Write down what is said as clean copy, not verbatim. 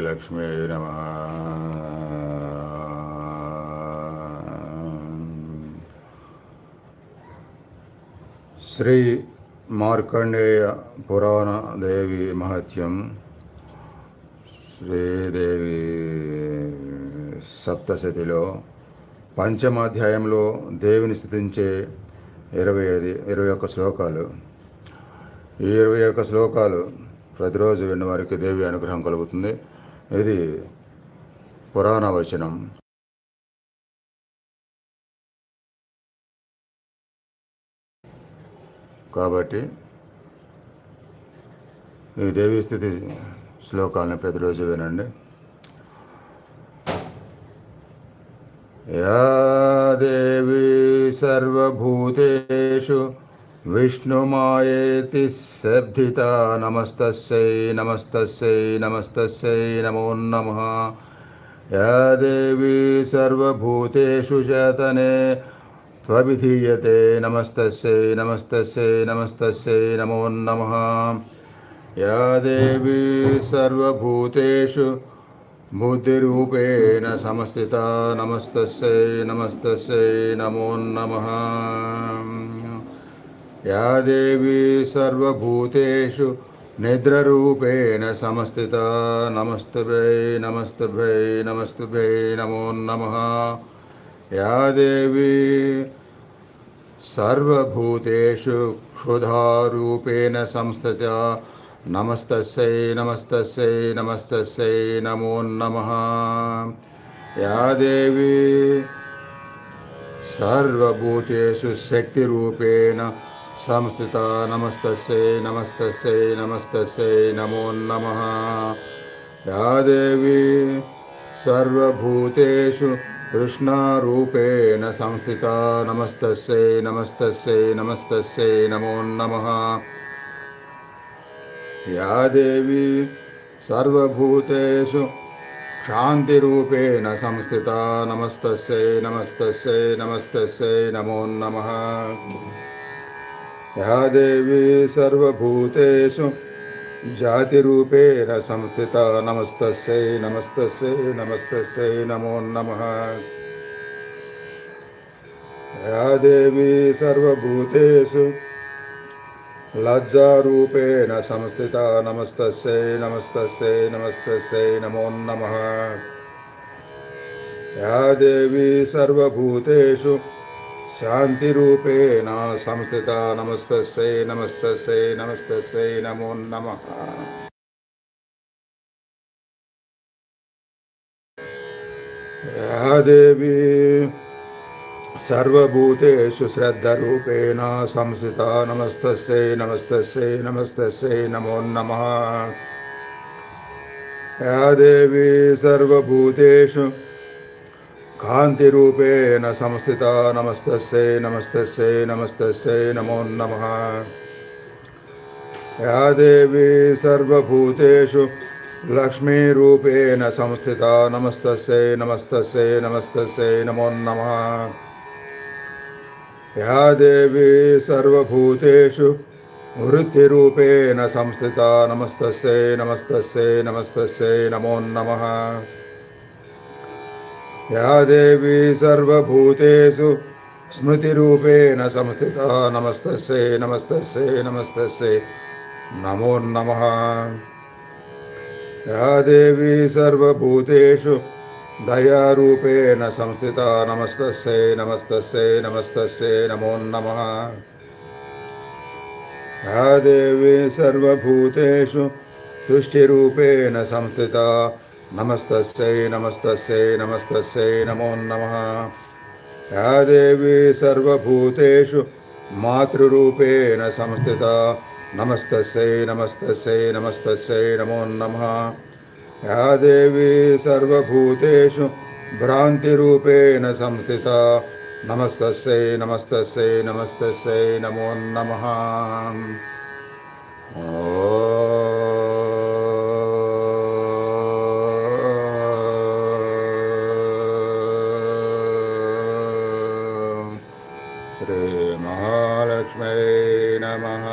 మహాలక్ష్మీ నమః. శ్రీ మార్కండేయ పురాణ దేవి మహత్యం. శ్రీదేవి సప్తశతిలో పంచమాధ్యాయంలో దేవిని స్తుతించే 21 శ్లోకాలు. ఈ 21 శ్లోకాలు ప్రతిరోజు విన్న వారికి దేవి అనుగ్రహం కలుగుతుంది. ఇది పురాణ వచనం. కాబట్టి ఈ దేవి స్థితి శ్లోకాలను ప్రతిరోజు వినండి. యా దేవి సర్వభూతేషు విష్ణుమాయేతి శబ్దిత నమస్తస్యై నమస్తస్యై నమస్తస్యై నమో నమః. యా దేవి సర్వభూతేషు శతనే త్వభిధీయతే నమస్తస్యై నమస్తస్యై నమస్తస్యై నమో నమః. యా దేవి సర్వభూతేషు బుద్ధిరూపేణ సమస్థిత నమస్తస్యై నమస్తస్యై నమో నమః. యా దేవి సర్వభూతేషు నిద్రరూపేణ సమస్థిత నమస్తభై నమస్తభై నమస్తభై నమో నమః. యా దేవి సర్వభూతేషు క్షుధారూపేణ సంస్థిత నమస్తస్యై నమస్తస్యై నమస్తస్యై నమో నమః. యా దేవి సర్వభూతేషు శక్తిరూపేణ సంస్థిత నమస్తస్యై నమస్తస్యై నమస్తస్యై నమో నమః. యా దేవి సర్వభూతేషు కృష్ణరూపేణ సంస్థిత నమస్తస్యై నమస్తస్యై నమస్తస్యై నమో నమః. యా దేవి సర్వభూతేషు శాంతిరూపేణ సంస్థిత నమస్తస్యై నమస్తస్యై నమస్తస్యై నమో నమః. యా దేవి సర్వభూతేషు జాతిరూపేణ సంస్థిత నమస్తస్యై నమస్తస్యై నమస్తస్యై నమో నమః. యా దేవి సర్వభూతేషు లజ్జారూపేణ సంస్థిత నమస్తస్యై నమస్తస్యై నమస్తస్యై నమో నమః. యా దేవి సర్వభూతేషు శాంతిరూపేణ సంస్థిత నమస్తస్యై నమస్తస్యై నమస్తస్యై నమో నమః. యా దేవి సర్వభూతేషు శ్రద్ధరూపేణ సంస్థిత నమస్తస్యై నమస్తస్యై నమస్తస్యై నమో నమః. యా దేవి సర్వభూతేషు కాంతిరూపేణ సంస్థిత నమస్తస్యై నమస్తస్యై నమస్తస్యై నమో నమః. యా దేవి సర్వభూతేషు లక్ష్మీరూపేణ సంస్థిత నమస్తస్యై నమస్తస్యై నమస్తస్యై నమో నమః. యా దేవి సర్వభూతేషు వృత్తిరూపేణ సంస్థిత నమస్తస్యై నమస్తస్యై నమస్తస్యై నమో నమః. యా దేవి సర్వభూతేషు స్మృతిరూపేణ సంస్థిత నమస్తస్యై నమస్తస్యై నమస్తస్యై నమో నమః. యా దేవి సర్వభూతేషు దయారూపేణ సంస్థిత నమస్తస్యై నమస్తస్యై నమస్తస్యై నమో నమః. యా దేవి సర్వభూతేషు తుష్టిరూపేణ సంస్థిత నమస్తస్యై నమస్తస్యై నమస్తస్యై నమో నమః. యా దేవి సర్వభూతేషు మాతృరూపేణ సంస్థిత నమస్తస్యై నమస్తస్యై నమస్తస్యై నమో నమః. యా దేవి సర్వభూతేషు భ్రాంతిరూపేణ సంస్థిత నమస్తస్యై నమస్తస్యై నమస్తస్యై నమో నమః. శ్రీ మహాలక్ష్మీ నమః.